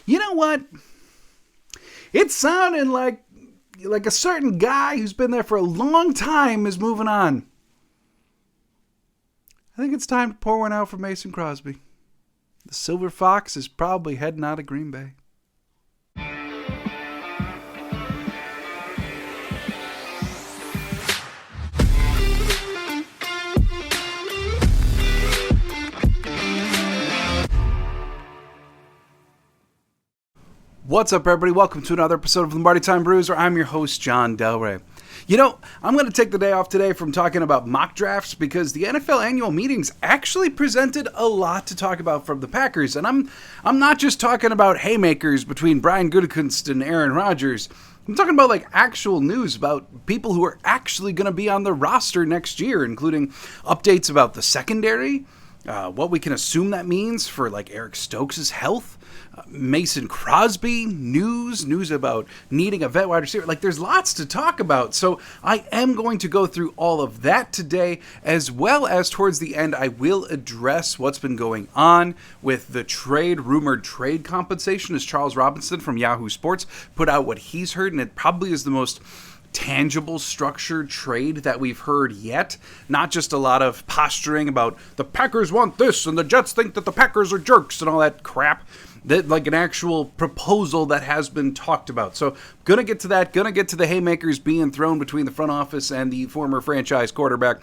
You know what? It's sounding like a certain guy who's been there for a long time is moving on. I think it's time to pour one out for Mason Crosby. The Silver Fox is probably heading out of Green Bay. What's up, everybody? Welcome to another episode of Lombardi Time Brews, where I'm your host, John Delray. You know, I'm going to take the day off today from talking about mock drafts because the NFL annual meetings actually presented a lot to talk about from the Packers. And I'm not just talking about haymakers between Brian Gutekunst and Aaron Rodgers. I'm talking about like actual news about people who are actually going to be on the roster next year, including updates about the secondary, what we can assume that means for like Eric Stokes' health, Mason Crosby, news about needing a vet wide receiver. Like, there's lots to talk about. So I am going to go through all of that today, as well as towards the end, I will address what's been going on with the rumored trade compensation, as Charles Robinson from Yahoo Sports put out what he's heard, and it probably is the most tangible, structured trade that we've heard yet. Not just a lot of posturing about the Packers want this and the Jets think that the Packers are jerks and all that crap. That, like, an actual proposal that has been talked about. So, gonna get to that. Gonna get to the haymakers being thrown between the front office and the former franchise quarterback.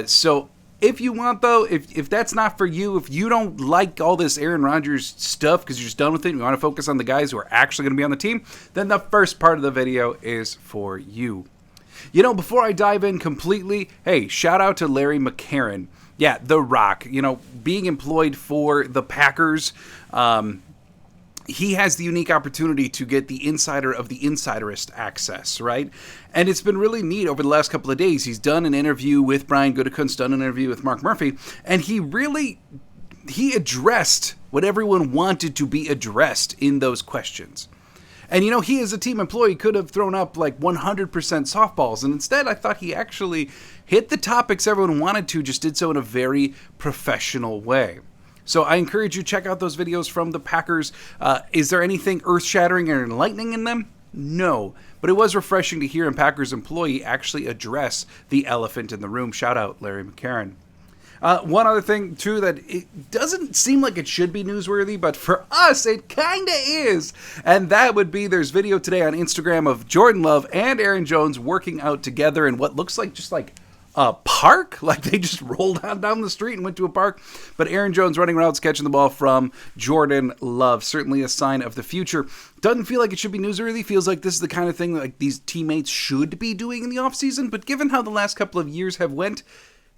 So, if you want, though, if that's not for you, if you don't like all this Aaron Rodgers stuff because you're just done with it and you want to focus on the guys who are actually going to be on the team, then the first part of the video is for you. You know, before I dive in completely, hey, shout out to Larry McCarron. Yeah, The Rock, you know, being employed for the Packers, he has the unique opportunity to get the insider of the insiderist access, right? And it's been really neat over the last couple of days. He's done an interview with Brian Gutekunst, done an interview with Mark Murphy, and he addressed what everyone wanted to be addressed in those questions. And, you know, he as a team employee could have thrown up like 100% softballs. And instead, I thought he actually hit the topics everyone wanted to, just did so in a very professional way. So I encourage you to check out those videos from the Packers. Is there anything earth-shattering or enlightening in them? No. But it was refreshing to hear a Packers employee actually address the elephant in the room. Shout out Larry McCarron. One other thing, too, that it doesn't seem like it should be newsworthy, but for us, it kind of is. And that would be, there's video today on Instagram of Jordan Love and Aaron Jones working out together in what looks like just like a park. Like they just rolled on down the street and went to a park. But Aaron Jones running around, catching the ball from Jordan Love. Certainly a sign of the future. Doesn't feel like it should be newsworthy. Feels like this is the kind of thing that like these teammates should be doing in the offseason. But given how the last couple of years have went,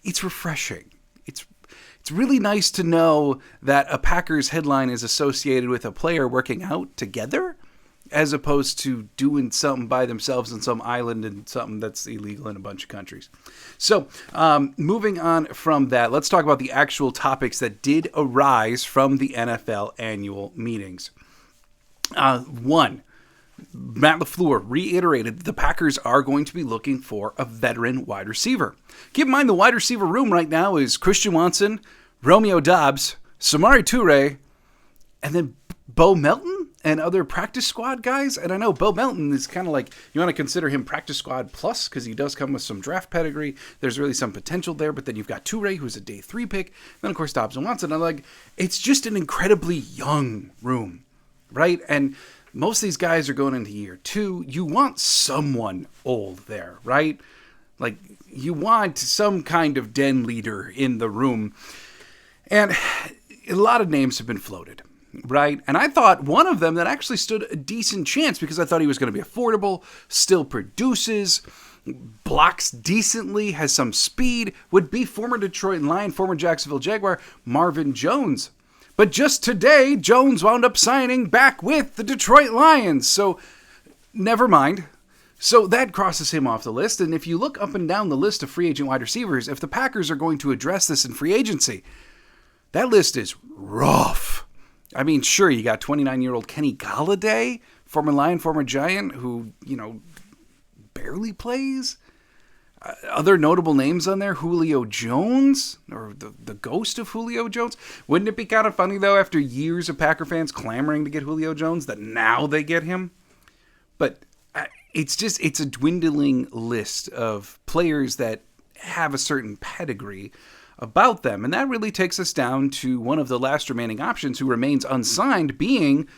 it's refreshing. It's really nice to know that a Packers headline is associated with a player working out together as opposed to doing something by themselves on some island and something that's illegal in a bunch of countries. So, moving on from that, let's talk about the actual topics that did arise from the NFL annual meetings. One, Matt LaFleur reiterated that the Packers are going to be looking for a veteran wide receiver. Keep in mind the wide receiver room right now is Christian Watson, Romeo Doubs, Samori Toure, and then Bo Melton and other practice squad guys. And I know Bo Melton is kind of like, you want to consider him practice squad plus because he does come with some draft pedigree. There's really some potential there. But then you've got Toure, who's a day 3 pick. Then, of course, Doubs and Watson. I'm like, it's just an incredibly young room, right? And most of these guys are going into year 2. You want someone old there, right? Like, you want some kind of den leader in the room. And a lot of names have been floated, right? And I thought one of them that actually stood a decent chance because I thought he was going to be affordable, still produces, blocks decently, has some speed, would be former Detroit Lion, former Jacksonville Jaguar, Marvin Jones. But just today, Jones wound up signing back with the Detroit Lions. So, never mind. So that crosses him off the list. And if you look up and down the list of free agent wide receivers, if the Packers are going to address this in free agency, that list is rough. I mean, sure, you got 29-year-old Kenny Golladay, former Lion, former Giant, who, you know, barely plays. Other notable names on there, Julio Jones, or the ghost of Julio Jones. Wouldn't it be kind of funny, though, after years of Packer fans clamoring to get Julio Jones, that now they get him? But it's a dwindling list of players that have a certain pedigree about them. And that really takes us down to one of the last remaining options who remains unsigned, being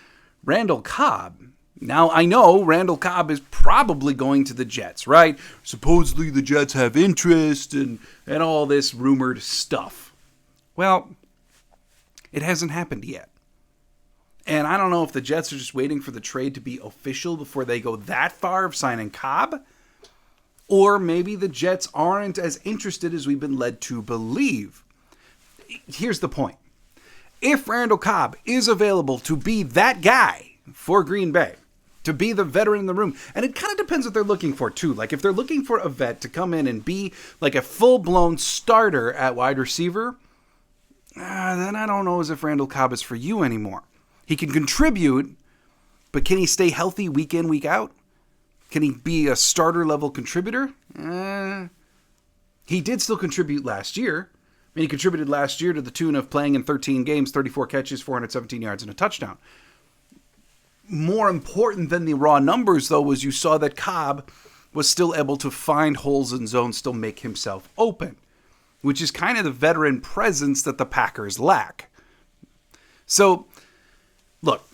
Randall Cobb. Now, I know Randall Cobb is probably going to the Jets, right? Supposedly the Jets have interest and all this rumored stuff. Well, it hasn't happened yet. And I don't know if the Jets are just waiting for the trade to be official before they go that far of signing Cobb, or maybe the Jets aren't as interested as we've been led to believe. Here's the point. If Randall Cobb is available to be that guy for Green Bay, to be the veteran in the room. And it kind of depends what they're looking for, too. Like, if they're looking for a vet to come in and be like a full-blown starter at wide receiver, then I don't know as if Randall Cobb is for you anymore. He can contribute, but can he stay healthy week in, week out? Can he be a starter-level contributor? He did still contribute last year. I mean, he contributed last year to the tune of playing in 13 games, 34 catches, 417 yards, and a touchdown. More important than the raw numbers, though, was you saw that Cobb was still able to find holes in zones, still make himself open, which is kind of the veteran presence that the Packers lack. So, look,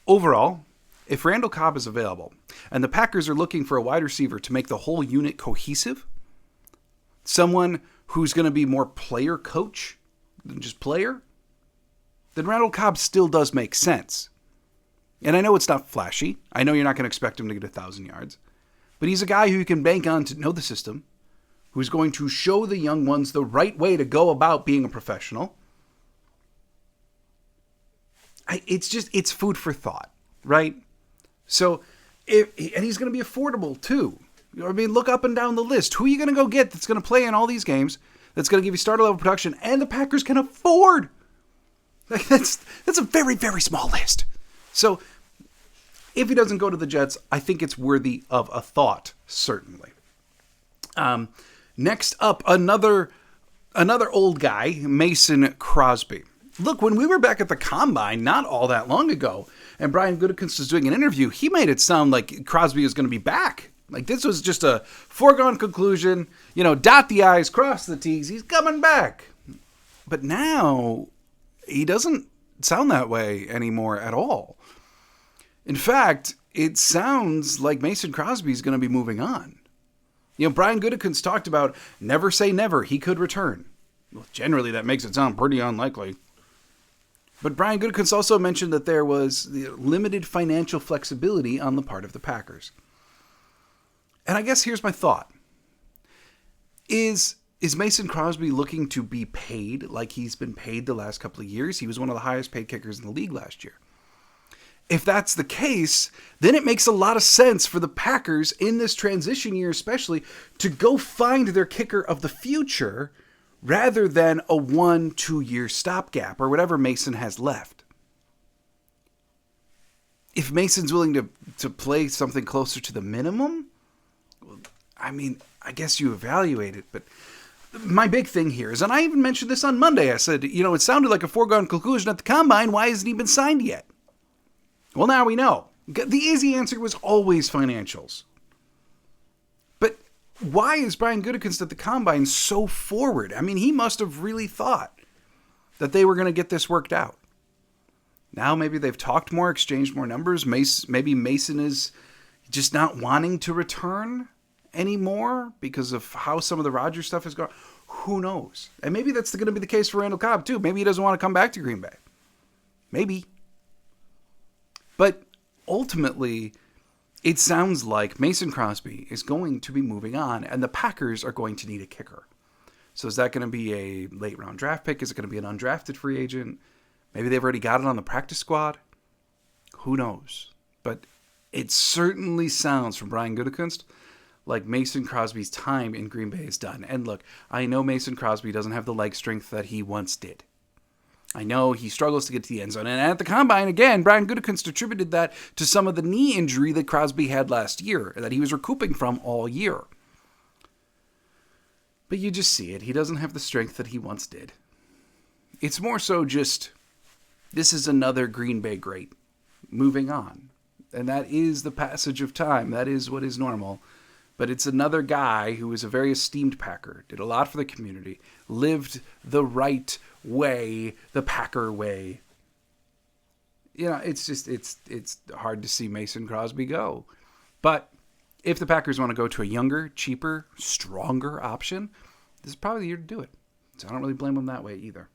overall, if Randall Cobb is available and the Packers are looking for a wide receiver to make the whole unit cohesive, someone who's going to be more player coach than just player, then Randall Cobb still does make sense. And I know it's not flashy. I know you're not going to expect him to get 1,000 yards. But he's a guy who you can bank on to know the system, who's going to show the young ones the right way to go about being a professional. It's food for thought, right? So, and he's going to be affordable too. I mean, look up and down the list. Who are you going to go get that's going to play in all these games, that's going to give you starter level production, and the Packers can afford? Like, that's a very, very small list. So, if he doesn't go to the Jets, I think it's worthy of a thought, certainly. Next up, another old guy, Mason Crosby. Look, when we were back at the Combine not all that long ago, and Brian Gutekunst was doing an interview, he made it sound like Crosby is going to be back. Like, this was just a foregone conclusion. Dot the I's, cross the T's. He's coming back. But now, he doesn't sound that way anymore at all. In fact, it sounds like Mason Crosby is going to be moving on. Brian Gutekunst talked about never say never, he could return. Well, generally, that makes it sound pretty unlikely. But Brian Gutekunst also mentioned that there was limited financial flexibility on the part of the Packers. And I guess here's my thought. Is Mason Crosby looking to be paid like he's been paid the last couple of years? He was one of the highest paid kickers in the league last year. If that's the case, then it makes a lot of sense for the Packers in this transition year especially to go find their kicker of the future rather than a 1-2 year stopgap or whatever Mason has left. If Mason's willing to play something closer to the minimum, I mean, I guess you evaluate it, but my big thing here is, and I even mentioned this on Monday, I said, it sounded like a foregone conclusion at the Combine. Why hasn't he been signed yet? Well, now we know. The easy answer was always financials. But why is Brian Gutekunst at the Combine so forward? I mean, he must have really thought that they were going to get this worked out. Now maybe they've talked more, exchanged more numbers. Maybe Mason is just not wanting to return anymore because of how some of the Rodgers stuff has gone. Who knows? And maybe that's going to be the case for Randall Cobb too. Maybe he doesn't want to come back to Green Bay. Maybe. But ultimately, it sounds like Mason Crosby is going to be moving on, and the Packers are going to need a kicker. So is that going to be a late-round draft pick? Is it going to be an undrafted free agent? Maybe they've already got it on the practice squad? Who knows? But it certainly sounds from Brian Gutekunst like Mason Crosby's time in Green Bay is done. And look, I know Mason Crosby doesn't have the leg strength that he once did. I know he struggles to get to the end zone. And at the Combine, again, Brian Gutekunst attributed that to some of the knee injury that Crosby had last year, that he was recouping from all year. But you just see it. He doesn't have the strength that he once did. It's more so just, this is another Green Bay great. Moving on. And that is the passage of time. That is what is normal. But it's another guy who is a very esteemed Packer, did a lot for the community, lived the right way, the Packer way. You know, it's just, it's hard to see Mason Crosby go. But if the Packers want to go to a younger, cheaper, stronger option, this is probably the year to do it. So I don't really blame them that way either.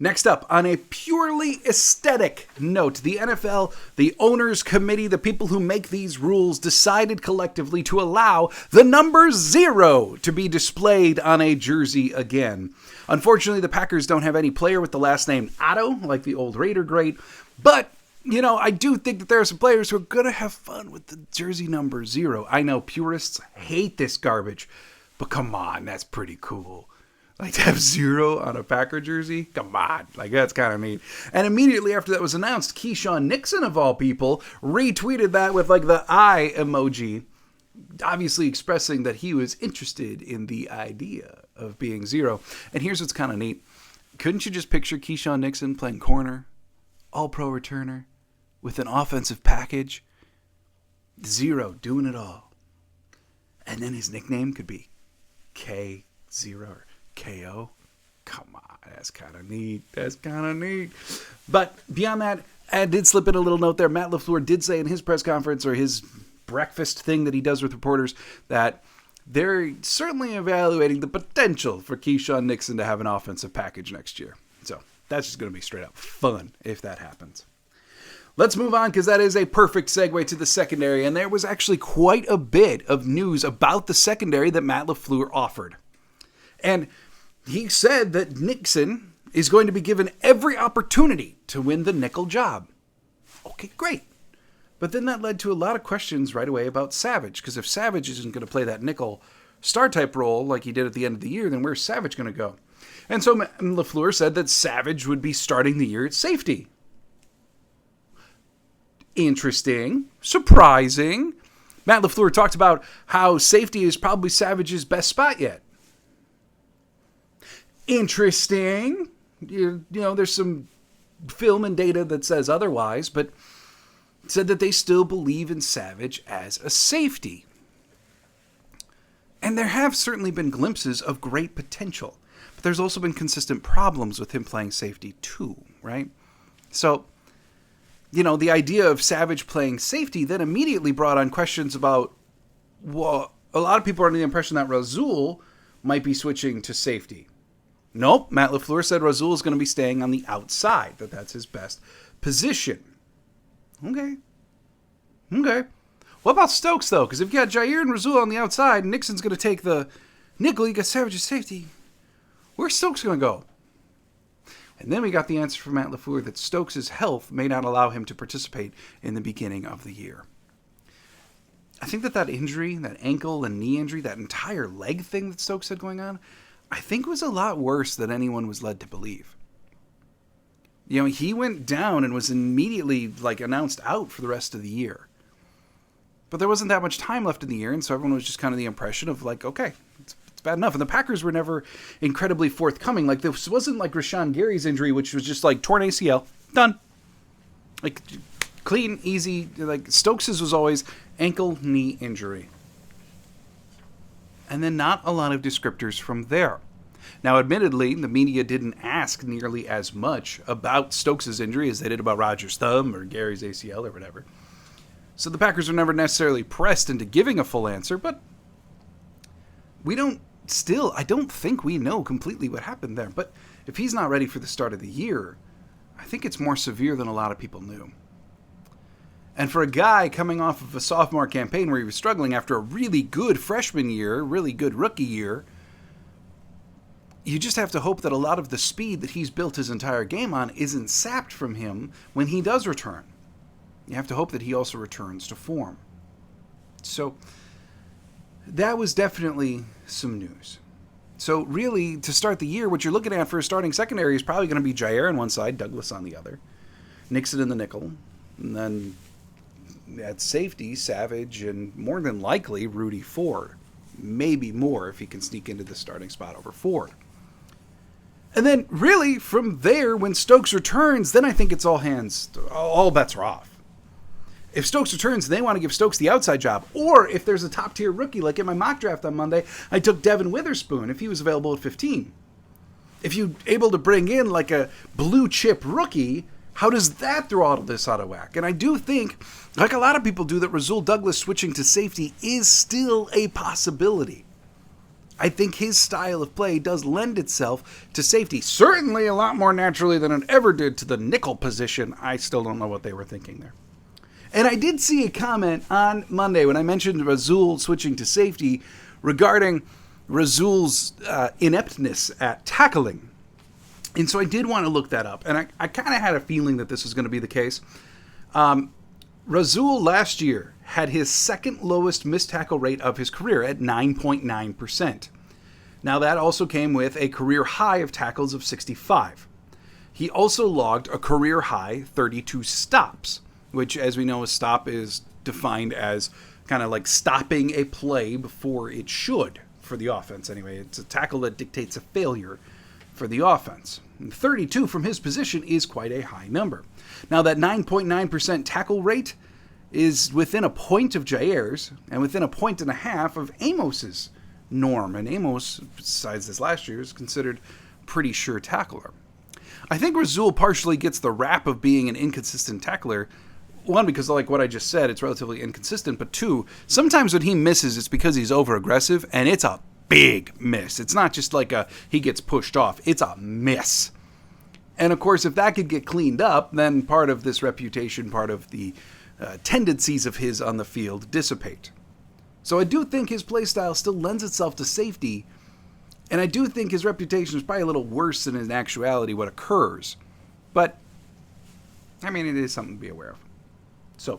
Next up, on a purely aesthetic note, the NFL, the owners committee, the people who make these rules decided collectively to allow the number 0 to be displayed on a jersey again. Unfortunately, the Packers don't have any player with the last name Otto, like the old Raider great, but you know, I do think that there are some players who are going to have fun with the jersey number 0. I know purists hate this garbage, but come on, that's pretty cool. Like to have 0 on a Packer jersey? Come on. Like that's kind of neat. And immediately after that was announced, Keyshawn Nixon, of all people, retweeted that with like the eye emoji, obviously expressing that he was interested in the idea of being 0. And here's what's kind of neat. Couldn't you just picture Keyshawn Nixon playing corner, all-pro returner, with an offensive package? 0, doing it all. And then his nickname could be K0 or KO. Come on, that's kind of neat. That's kind of neat. But beyond that, I did slip in a little note there. Matt LaFleur did say in his press conference or his breakfast thing that he does with reporters that they're certainly evaluating the potential for Keyshawn Nixon to have an offensive package next year. So that's just going to be straight up fun if that happens. Let's move on because that is a perfect segue to the secondary. And there was actually quite a bit of news about the secondary that Matt LaFleur offered. And he said that Nixon is going to be given every opportunity to win the nickel job. Okay, great. But then that led to a lot of questions right away about Savage. Because if Savage isn't going to play that nickel star-type role like he did at the end of the year, then where's Savage going to go? And so LaFleur said that Savage would be starting the year at safety. Interesting. Surprising. Matt LaFleur talked about how safety is probably Savage's best spot yet. Interesting. You know, there's some film and data that says otherwise, but said that they still believe in Savage as a safety. And there have certainly been glimpses of great potential, but there's also been consistent problems with him playing safety too, right? So, you know, the idea of Savage playing safety then immediately brought on questions about, well, a lot of people are under the impression that Rasul might be switching to safety. Nope, Matt LaFleur said Rasul is going to be staying on the outside, that that's his best position. Okay. What about Stokes, though? Because if you got Jair and Rasul on the outside, and Nixon's going to take the nickel, you got Savage at safety. Where's Stokes going to go? And then we got the answer from Matt LaFleur that Stokes' health may not allow him to participate in the beginning of the year. I think that injury, that ankle and knee injury, that entire leg thing that Stokes had going on, I think was a lot worse than anyone was led to believe. You know, he went down and was immediately, announced out for the rest of the year. But there wasn't that much time left in the year, and so everyone was just kind of the impression of, okay, it's bad enough. And the Packers were never incredibly forthcoming. This wasn't like Rashawn Gary's injury, which was just, torn ACL, done. Clean, easy. Stokes' was always ankle, knee injury. And then not a lot of descriptors from there. Now, admittedly, the media didn't ask nearly as much about Stokes' injury as they did about Rodgers' thumb or Gary's ACL or whatever. So the Packers were never necessarily pressed into giving a full answer, but I don't think we know completely what happened there. But if he's not ready for the start of the year, I think it's more severe than a lot of people knew. And for a guy coming off of a sophomore campaign where he was struggling after a really good freshman year, really good rookie year, you just have to hope that a lot of the speed that he's built his entire game on isn't sapped from him when he does return. You have to hope that he also returns to form. So that was definitely some news. So really, to start the year, what you're looking at for a starting secondary is probably going to be Jair on one side, Douglas on the other, Nixon in the nickel, and then at safety, Savage, and more than likely, Rudy Ford. maybe more if he can sneak into the starting spot over Ford. And then really from there, when Stokes returns, then I think it's all bets are off. If Stokes returns, they want to give Stokes the outside job. Or if there's a top-tier rookie, like in my mock draft on Monday, I took Devin Witherspoon if he was available at 15. If you're able to bring in like a blue-chip rookie, how does that throw all of this out of whack? And I do think, like a lot of people do, that Rasul Douglas switching to safety is still a possibility. I think his style of play does lend itself to safety. Certainly a lot more naturally than it ever did to the nickel position. I still don't know what they were thinking there. And I did see a comment on Monday when I mentioned Rasul switching to safety regarding Rasul's ineptness at tackling. And so I did want to look that up. And I kind of had a feeling that this was going to be the case. Rasul last year had his second lowest missed tackle rate of his career at 9.9%. Now that also came with a career high of tackles of 65. He also logged a career high 32 stops, which, as we know, a stop is defined as kind of like stopping a play before it should for the offense. Anyway, it's a tackle that dictates a failure for the offense. And 32 from his position is quite a high number. Now, that 9.9% tackle rate is within a point of Jair's and within a point and a half of Amos's norm. And Amos, besides this last year, is considered pretty sure tackler. I think Rasul partially gets the rap of being an inconsistent tackler. One, because like what I just said, it's relatively inconsistent. But two, sometimes when he misses, it's because he's over-aggressive, and it's a big miss. It's not just like he gets pushed off. It's a miss. And of course, if that could get cleaned up, then part of this reputation, part of the tendencies of his on the field dissipate. So I do think his play style still lends itself to safety, and I do think his reputation is probably a little worse than in actuality what occurs. But, I mean, it is something to be aware of. So,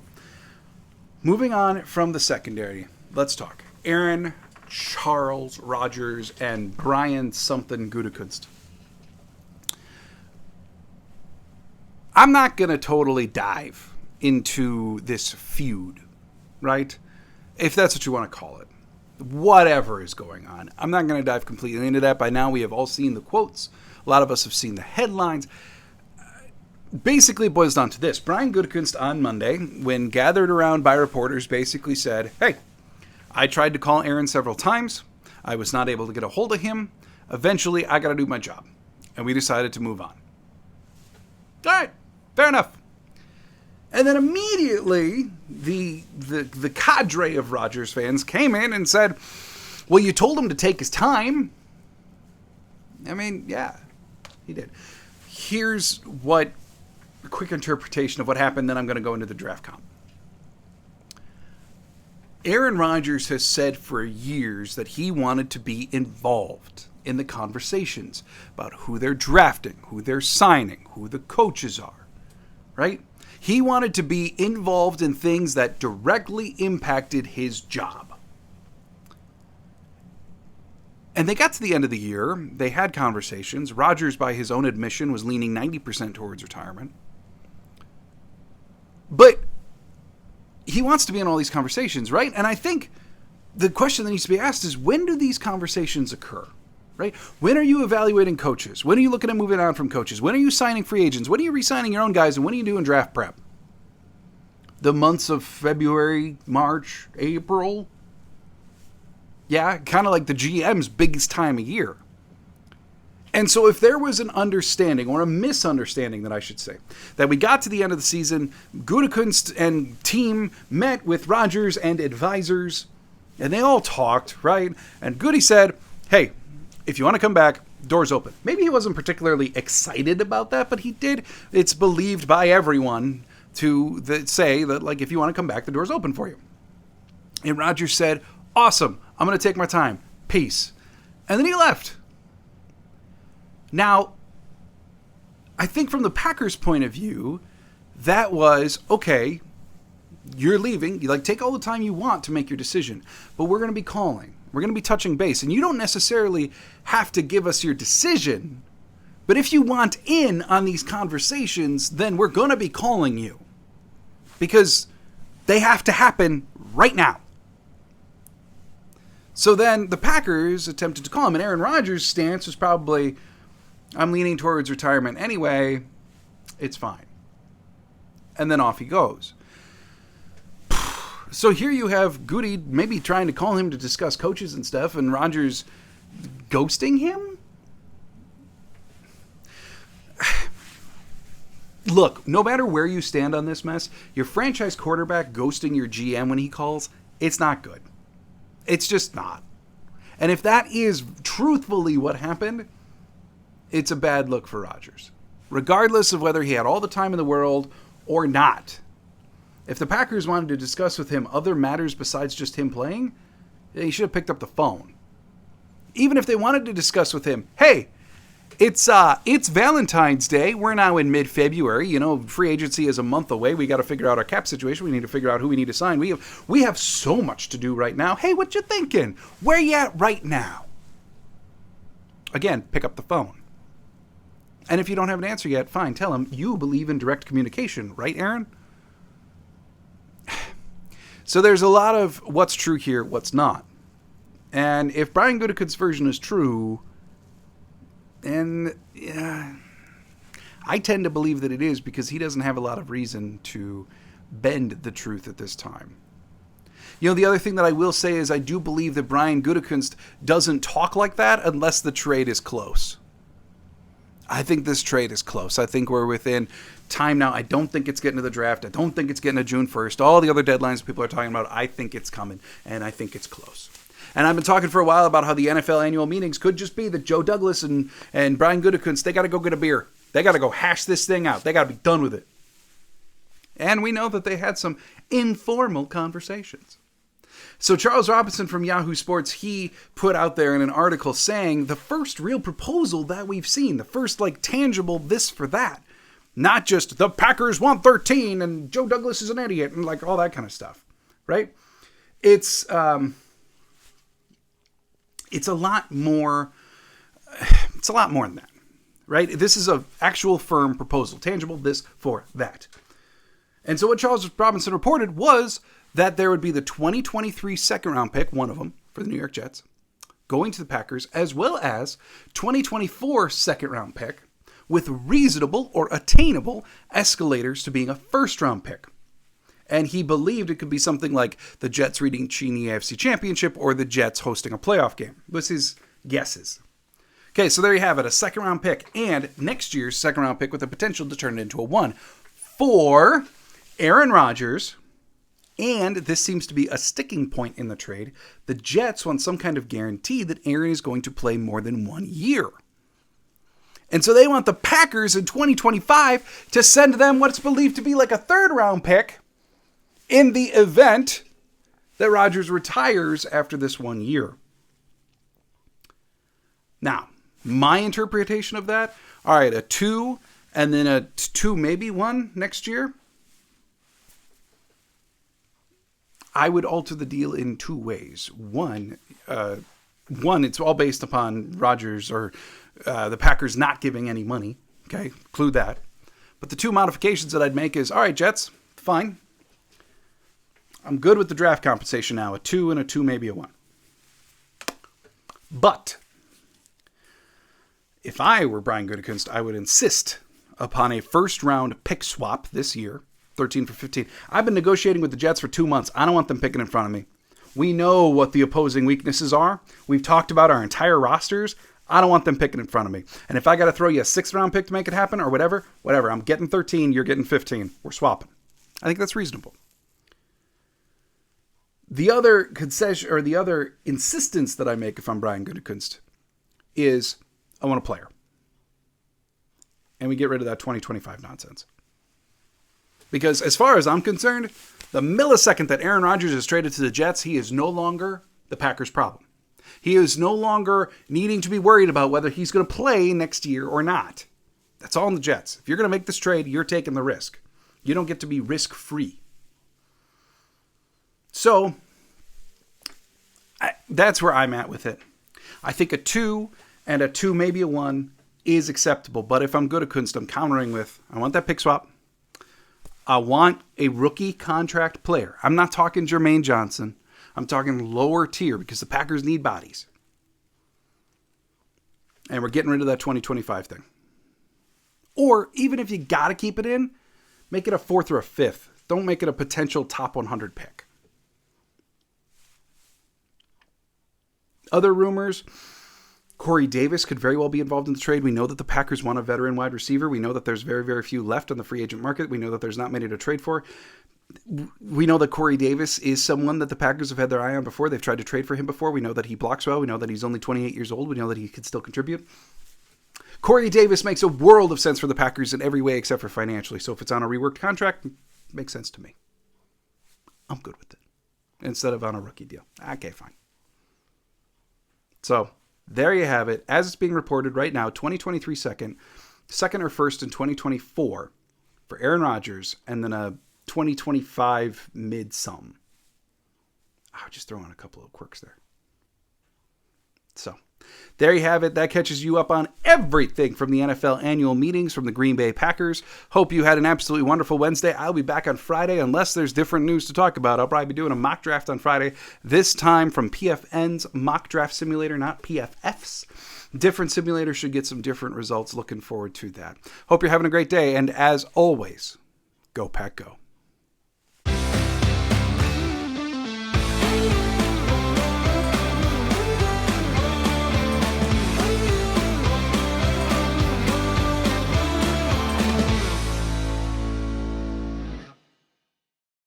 moving on from the secondary, let's talk Aaron, Charles, Rodgers, and Brian something Gutekunst. I'm not going to totally dive into this feud, right? If that's what you want to call it. Whatever is going on. I'm not going to dive completely into that. By now, we have all seen the quotes. A lot of us have seen the headlines. Basically, it boils down to this. Brian Gutekunst on Monday, when gathered around by reporters, basically said, hey, I tried to call Aaron several times. I was not able to get a hold of him. Eventually, I got to do my job. And we decided to move on. All right, fair enough. And then immediately, the cadre of Rodgers fans came in and said, well, you told him to take his time. I mean, yeah, he did. Here's a quick interpretation of what happened, then I'm going to go into the draft comp. Aaron Rodgers has said for years that he wanted to be involved in the conversations about who they're drafting, who they're signing, who the coaches are, right? He wanted to be involved in things that directly impacted his job. And they got to the end of the year. They had conversations. Rodgers, by his own admission, was leaning 90% towards retirement. But he wants to be in all these conversations, right? And I think the question that needs to be asked is, when do these conversations occur? Right? When are you evaluating coaches? When are you looking at moving on from coaches? When are you signing free agents? When are you re-signing your own guys? And when are you doing draft prep? The months of February, March, April? Yeah, kind of like the GM's biggest time of year. And so if there was an understanding, or a misunderstanding that I should say, that we got to the end of the season, Gutekunst and team met with Rodgers and advisors, and they all talked, right? And Gute said, hey, if you want to come back, door's open. Maybe he wasn't particularly excited about that, but he did. It's believed by everyone to say that, like, if you want to come back, the door's open for you. And Rodgers said, awesome, I'm going to take my time. Peace. And then he left. Now, I think from the Packers' point of view, that was, okay, you're leaving. You take all the time you want to make your decision, but we're going to be calling. We're going to be touching base, and you don't necessarily have to give us your decision, but if you want in on these conversations, then we're going to be calling you because they have to happen right now. So then the Packers attempted to call him, and Aaron Rodgers' stance was probably, I'm leaning towards retirement anyway, it's fine. And then off he goes. So here you have Gute maybe trying to call him to discuss coaches and stuff, and Rodgers ghosting him? Look, no matter where you stand on this mess, your franchise quarterback ghosting your GM when he calls, it's not good. It's just not. And if that is truthfully what happened, it's a bad look for Rodgers. Regardless of whether he had all the time in the world or not. If the Packers wanted to discuss with him other matters besides just him playing, he should have picked up the phone. Even if they wanted to discuss with him, hey, it's Valentine's Day. We're now in mid-February. You know, free agency is a month away. We got to figure out our cap situation. We need to figure out who we need to sign. We have so much to do right now. Hey, what you thinking? Where you at right now? Again, pick up the phone. And if you don't have an answer yet, fine, tell him you believe in direct communication, right, Aaron? So there's a lot of what's true here, what's not. And if Brian Gutekunst's version is true, and yeah, I tend to believe that it is because he doesn't have a lot of reason to bend the truth at this time. You know, the other thing that I will say is I do believe that Brian Gutekunst doesn't talk like that unless the trade is close. I think this trade is close. I think we're within time now. I don't think it's getting to the draft. I don't think it's getting to June 1st. All the other deadlines people are talking about, I think it's coming, and I think it's close. And I've been talking for a while about how the NFL annual meetings could just be that Joe Douglas and Brian Gutekunst, they got to go get a beer. They got to go hash this thing out. They got to be done with it. And we know that they had some informal conversations. So Charles Robinson from Yahoo Sports, he put out there in an article saying the first real proposal that we've seen, the first like tangible this for that. Not just the Packers want 13 and Joe Douglas is an idiot and like all that kind of stuff, right? It's a lot more. It's a lot more than that, right? This is an actual firm proposal, tangible this for that. And so what Charles Robinson reported was that there would be the 2023 second-round pick, one of them, for the New York Jets, going to the Packers, as well as 2024 second-round pick with reasonable or attainable escalators to being a first-round pick. And he believed it could be something like the Jets reaching the AFC Championship or the Jets hosting a playoff game. Was his guesses. Okay, so there you have it, a second-round pick and next year's second-round pick with the potential to turn it into a 1 for Aaron Rodgers. And this seems to be a sticking point in the trade. The Jets want some kind of guarantee that Aaron is going to play more than 1 year. And so they want the Packers in 2025 to send them what's believed to be like a third-round pick in the event that Rodgers retires after this 1 year. Now, my interpretation of that, all right, a 2 and then a 2, maybe 1 next year. I would alter the deal in 2 ways. One, it's all based upon Rodgers or the Packers not giving any money. Okay, include that. But the 2 modifications that I'd make is, all right, Jets, fine. I'm good with the draft compensation now. A 2 and a 2, maybe a 1. But if I were Brian Gutekunst, I would insist upon a first-round pick swap this year. 13 for 15. I've been negotiating with the Jets for 2 months. I don't want them picking in front of me. We know what the opposing weaknesses are. We've talked about our entire rosters. I don't want them picking in front of me. And if I got to throw you a 6th round pick to make it happen or whatever, I'm getting 13, you're getting 15. We're swapping. I think that's reasonable. The other concession or the other insistence that I make if I'm Brian Gutekunst is I want a player. And we get rid of that 2025 nonsense. Because as far as I'm concerned, the millisecond that Aaron Rodgers is traded to the Jets, he is no longer the Packers' problem. He is no longer needing to be worried about whether he's going to play next year or not. That's all in the Jets. If you're going to make this trade, you're taking the risk. You don't get to be risk-free. So, that's where I'm at with it. I think a 2 and a 2, maybe a 1, is acceptable. But if I'm Gutekunst, I'm countering with, I want that pick swap. I want a rookie contract player. I'm not talking Jermaine Johnson. I'm talking lower tier because the Packers need bodies. And we're getting rid of that 2025 thing. Or even if you got to keep it in, make it a 4th or a 5th. Don't make it a potential top 100 pick. Other rumors, Corey Davis could very well be involved in the trade. We know that the Packers want a veteran wide receiver. We know that there's very, very few left on the free agent market. We know that there's not many to trade for. We know that Corey Davis is someone that the Packers have had their eye on before. They've tried to trade for him before. We know that he blocks well. We know that he's only 28 years old. We know that he could still contribute. Corey Davis makes a world of sense for the Packers in every way except for financially. So if it's on a reworked contract, it makes sense to me. I'm good with it. Instead of on a rookie deal. Okay, fine. So there you have it. As it's being reported right now, 2023 second or first in 2024 for Aaron Rodgers, and then a 2025 mid-sum. I'll just throw in a couple of quirks there. So there you have it. That catches you up on everything from the NFL annual meetings from the Green Bay Packers. Hope you had an absolutely wonderful Wednesday. I'll be back on Friday unless there's different news to talk about. I'll probably be doing a mock draft on Friday, this time from PFN's mock draft simulator, not PFF's. Different simulators should get some different results. Looking forward to that. Hope you're having a great day. And as always, go Pack Go.